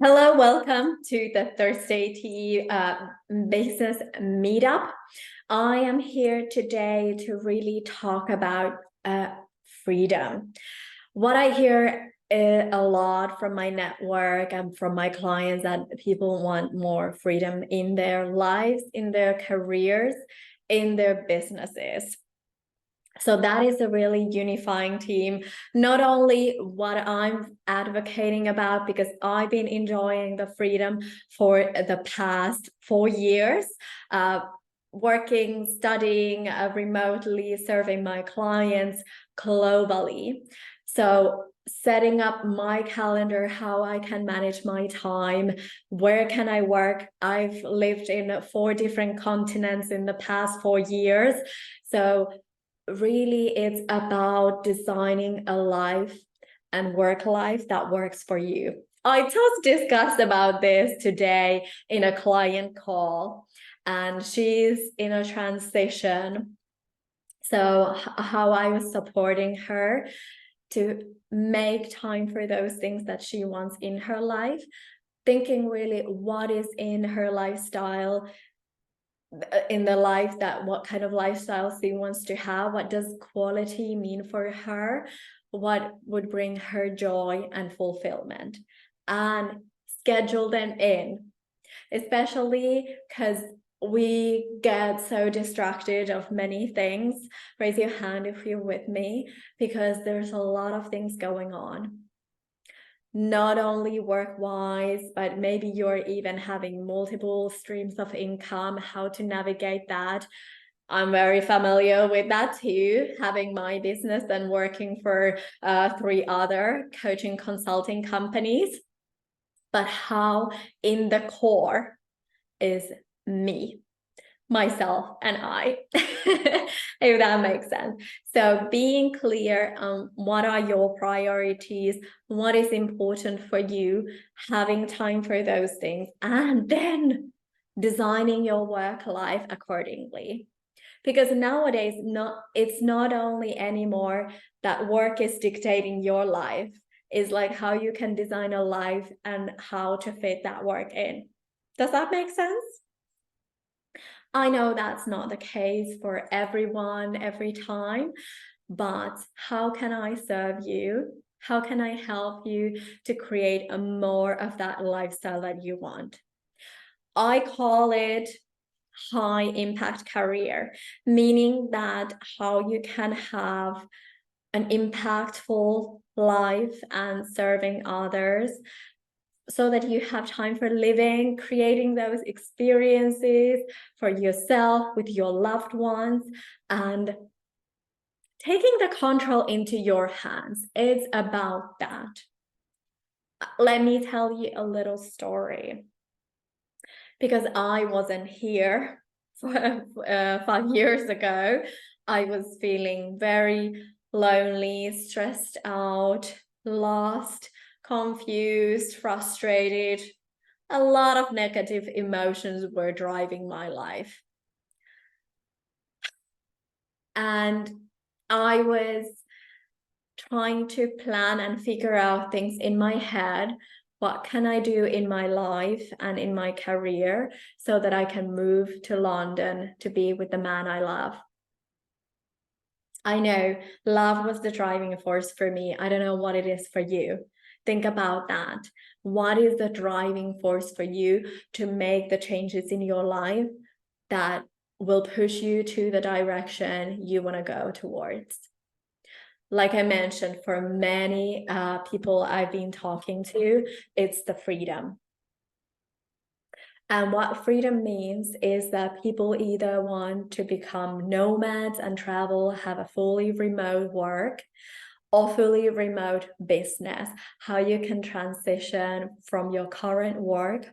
Hello, welcome to the Thursday Tea Business Meetup. I am here today to really talk about freedom. What I hear a lot from my network and from my clients that people want more freedom in their lives, in their careers, in their businesses. So that is a really unifying theme, not only what I'm advocating about, because I've been enjoying the freedom for the past 4 years, working, studying remotely, serving my clients globally. So setting up my calendar, how I can manage my time, where can I work? I've lived in 4 different continents in the past 4 years. So really it's about designing a life and work life that works for you. I just discussed about this today in a client call, and she's in a transition. So how I was supporting her to make time for those things that she wants in her life, thinking really what is in her lifestyle, in the life, that what kind of lifestyle she wants to have, what does quality mean for her, what would bring her joy and fulfillment, and schedule them in, especially because we get so distracted of many things. Raise your hand if you're with me, because there's a lot of things going on, not only work-wise, but maybe you're even having multiple streams of income, how to navigate that. I'm very familiar with that too, having my business and working for 3 other coaching consulting companies. But how in the core is me, myself, and I, if that makes sense. So being clear on what are your priorities, what is important for you, having time for those things, and then designing your work life accordingly. Because nowadays, it's not only anymore that work is dictating your life, it's like how you can design a life and how to fit that work in. Does that make sense? I know that's not the case for everyone every time, but how can I serve you? How can I help you to create a more of that lifestyle that you want? I call it high impact career, meaning that how you can have an impactful life and serving others, so that you have time for living, creating those experiences for yourself, with your loved ones, and taking the control into your hands. It's about that. Let me tell you a little story, because I wasn't here for 5 years ago. I was feeling very lonely, stressed out, lost, confused, frustrated. A lot of negative emotions were driving my life. And I was trying to plan and figure out things in my head. What can I do in my life and in my career so that I can move to London to be with the man I love? I know love was the driving force for me. I don't know what it is for you. Think about that. What is the driving force for you to make the changes in your life that will push you to the direction you want to go towards? Like I mentioned, for many people I've been talking to, it's the freedom. And what freedom means is that people either want to become nomads and travel, have a fully remote work, or fully remote business, how you can transition from your current work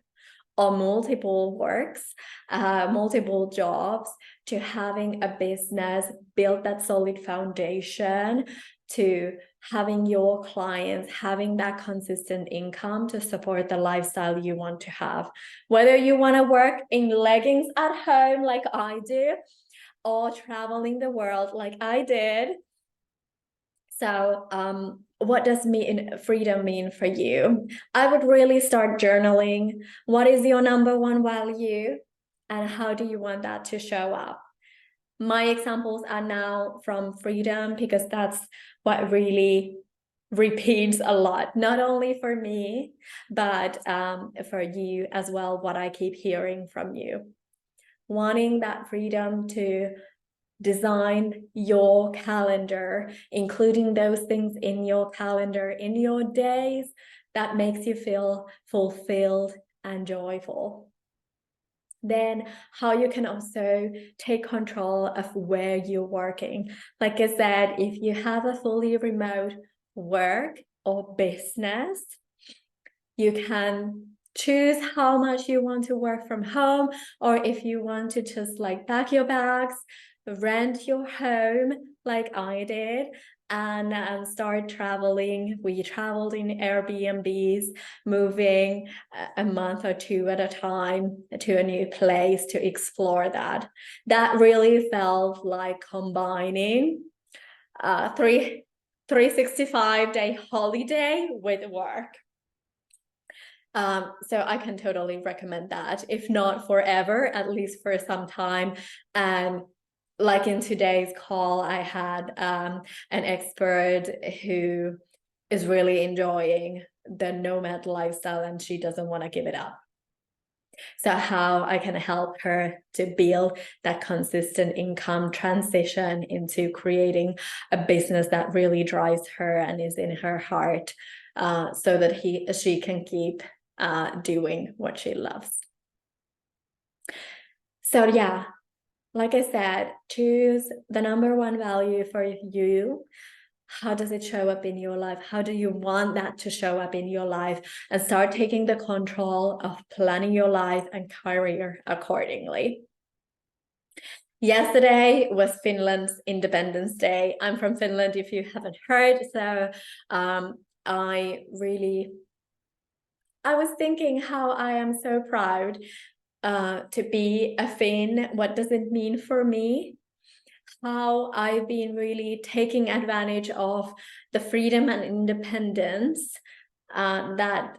or multiple works, multiple jobs, to having a business, build that solid foundation, to having your clients, having that consistent income to support the lifestyle you want to have. Whether you want to work in leggings at home like I do, or traveling the world like I did. So what does freedom mean for you? I would really start journaling. What is your number one value? And how do you want that to show up? My examples are now from freedom, because that's what really repeats a lot, not only for me, but for you as well, what I keep hearing from you. Wanting that freedom to design your calendar, including those things in your calendar, in your days, that makes you feel fulfilled and joyful. Then how you can also take control of where you're working. Like I said, if you have a fully remote work or business, you can choose how much you want to work from home, or if you want to just like pack your bags, rent your home like I did, and start traveling. We traveled in Airbnbs, moving a month or two at a time to a new place to explore that. That really felt like combining 365-day holiday with work. So I can totally recommend that, if not forever, at least for some time. And like in today's call, I had an expert who is really enjoying the nomad lifestyle and she doesn't want to give it up. So how I can help her to build that consistent income transition into creating a business that really drives her and is in her heart, so that she can keep doing what she loves. So yeah, like I said, choose the number one value for you. How does it show up in your life? How do you want that to show up in your life? And start taking the control of planning your life and career accordingly. Yesterday was Finland's Independence Day. I'm from Finland, if you haven't heard. So I was thinking how I am so proud to be a Finn. What does it mean for me? How I've been really taking advantage of the freedom and independence that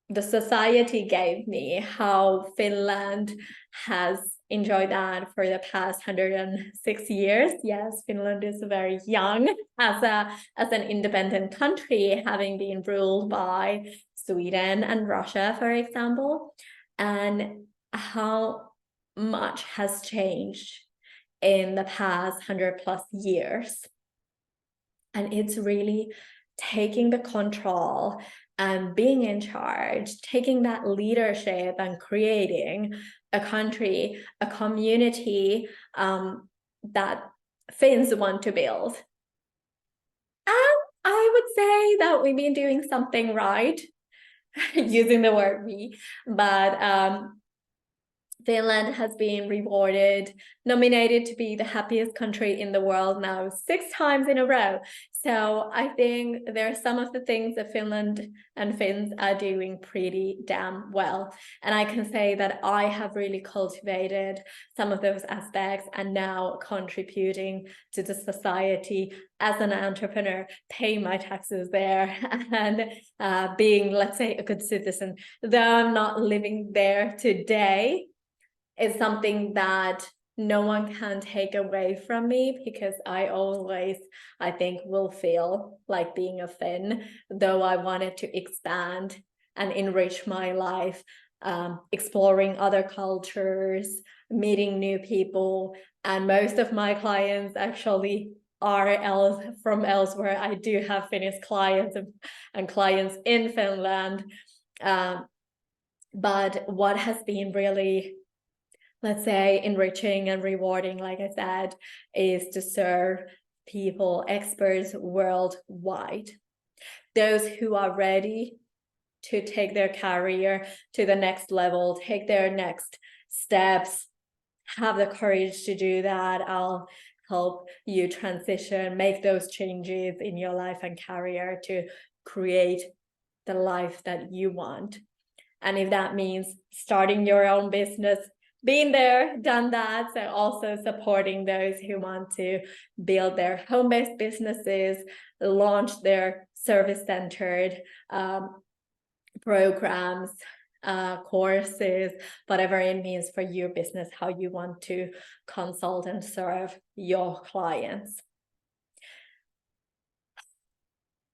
the society gave me, how Finland has enjoyed that for the past 106 years. Yes, Finland is very young as an independent country, having been ruled by Sweden and Russia, for example, and how much has changed in the past 100+ years. And it's really taking the control and being in charge, taking that leadership and creating a country, a community that Finns want to build. And I would say that we've been doing something right, using the word we, but Finland has been nominated to be the happiest country in the world now 6 times in a row. So I think there are some of the things that Finland and Finns are doing pretty damn well. And I can say that I have really cultivated some of those aspects and now contributing to the society as an entrepreneur, paying my taxes there and being, let's say, a good citizen. Though I'm not living there today, is something that no one can take away from me, because I always, I think, will feel like being a Finn, though I wanted to expand and enrich my life, exploring other cultures, meeting new people. And most of my clients actually are from elsewhere. I do have Finnish clients and clients in Finland. But what has been really, let's say, enriching and rewarding, like I said, is to serve people, experts worldwide. Those who are ready to take their career to the next level, take their next steps, have the courage to do that. I'll help you transition, make those changes in your life and career to create the life that you want. And if that means starting your own business, been there, done that. So also supporting those who want to build their home-based businesses, launch their service-centered programs, courses, whatever it means for your business, how you want to consult and serve your clients.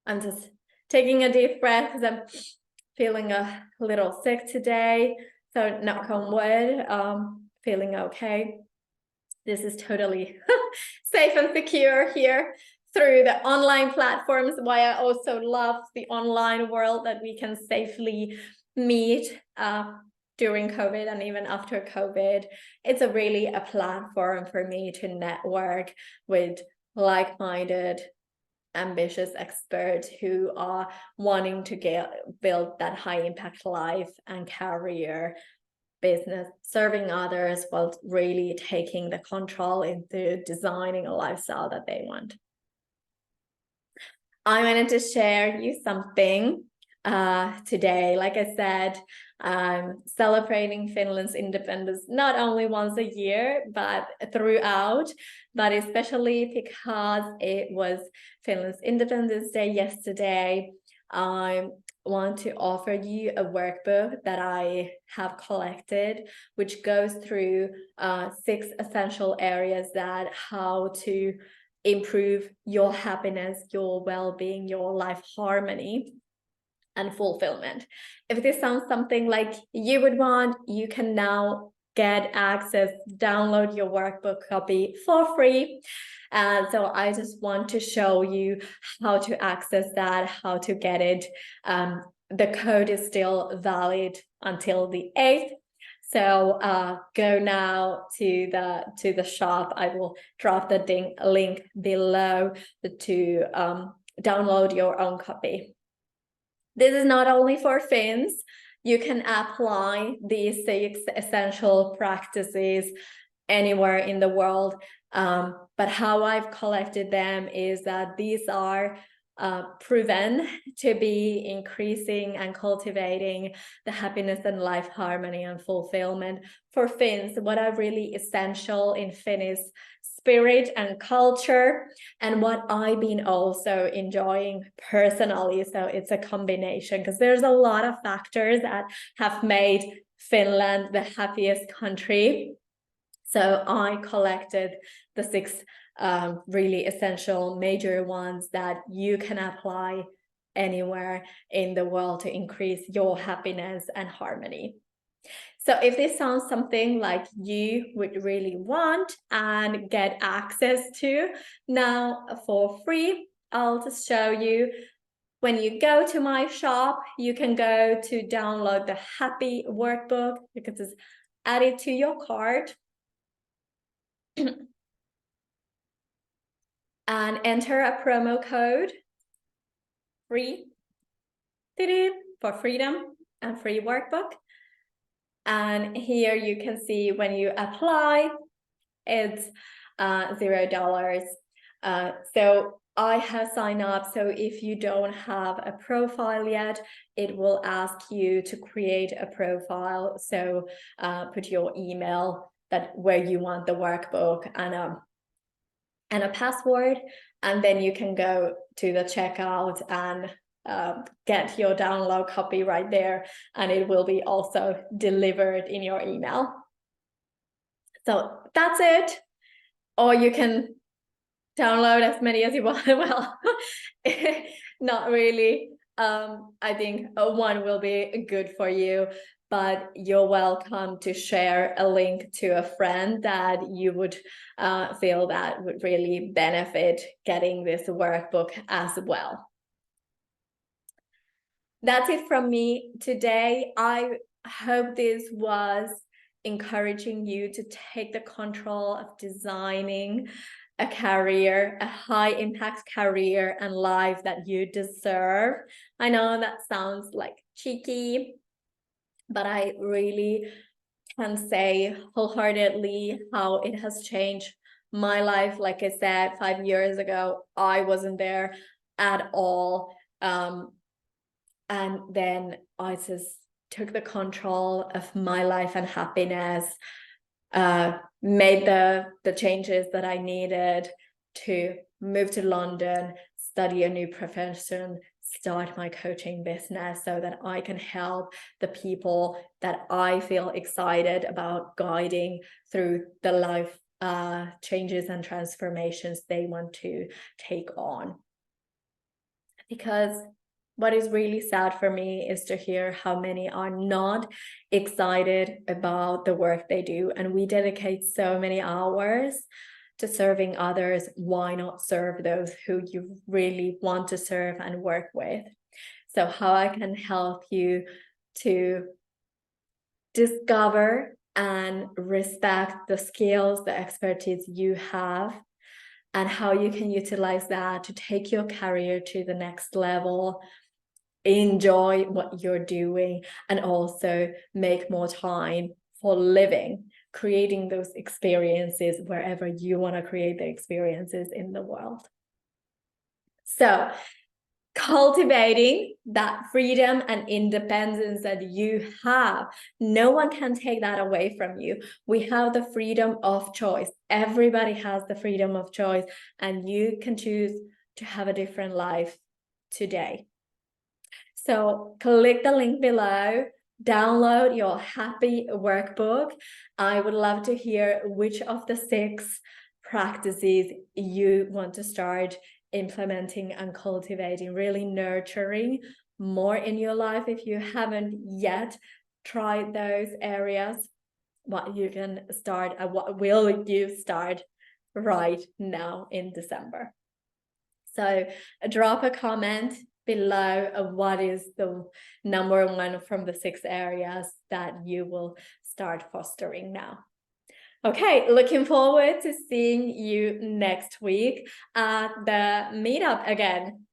I'm just taking a deep breath because I'm feeling a little sick today. So knock on wood, feeling okay. This is totally safe and secure here through the online platforms. Why I also love the online world, that we can safely meet during COVID and even after COVID. It's really a platform for me to network with like-minded, ambitious experts who are wanting to build that high impact life and career, business, serving others while really taking the control into designing a lifestyle that they want. I wanted to share you something today. Like I said, I'm celebrating Finland's independence not only once a year, but throughout, but especially because it was Finland's Independence Day yesterday. I want to offer you a workbook that I have collected, which goes through 6 essential areas that how to improve your happiness, your well-being, your life harmony and fulfillment. If this sounds something like you would want, you can now get access, download your workbook copy for free. So I just want to show you how to access that, how to get it. The code is still valid until the 8th. So go now to the shop. I will drop the link below to download your own copy. This is not only for Finns. You can apply these 6 essential practices anywhere in the world. But how I've collected them is that these are proven to be increasing and cultivating the happiness and life harmony and fulfillment for Finns. What are really essential in Finnish spirit and culture, and what I've been also enjoying personally. So it's a combination, because there's a lot of factors that have made Finland the happiest country. So I collected the 6 really essential major ones that you can apply anywhere in the world to increase your happiness and harmony. So if this sounds something like you would really want and get access to now for free, I'll just show you. When you go to my shop, you can go to download the Happy Workbook. You can just add it to your cart and enter a promo code free for freedom and free workbook. And here you can see when you apply, it's $0. So I have signed up. So if you don't have a profile yet, it will ask you to create a profile. So put your email where you want the workbook and a password, and then you can go to the checkout and get your download copy right there, and it will be also delivered in your email. So that's it. Or you can download as many as you want. Well, not really. I think one will be good for you, but you're welcome to share a link to a friend that you would feel that would really benefit getting this workbook as well. That's it from me today. I hope this was encouraging you to take the control of designing a career, a high impact career and life that you deserve. I know that sounds like cheeky, but I really can say wholeheartedly how it has changed my life. Like I said, 5 years ago, I wasn't there at all. And then I just took the control of my life and happiness, made the changes that I needed to move to London, study a new profession, start my coaching business so that I can help the people that I feel excited about guiding through the life changes and transformations they want to take on. Because what is really sad for me is to hear how many are not excited about the work they do. And we dedicate so many hours to serving others. Why not serve those who you really want to serve and work with? So how I can help you to discover and respect the skills, the expertise you have, and how you can utilize that to take your career to the next level, enjoy what you're doing, and also make more time for living, creating those experiences wherever you want to create the experiences in the world. So cultivating that freedom and independence that you have, no one can take that away from you. We have the freedom of choice. Everybody has the freedom of choice, and you can choose to have a different life today. So click the link below, download your happy workbook. I would love to hear which of the 6 practices you want to start implementing and cultivating, really nurturing more in your life. If you haven't yet tried those areas, what you can start and what will you start right now in December. So drop a comment below of what is the number 1 from the 6 areas that you will start fostering now. Okay, looking forward to seeing you next week at the meetup again.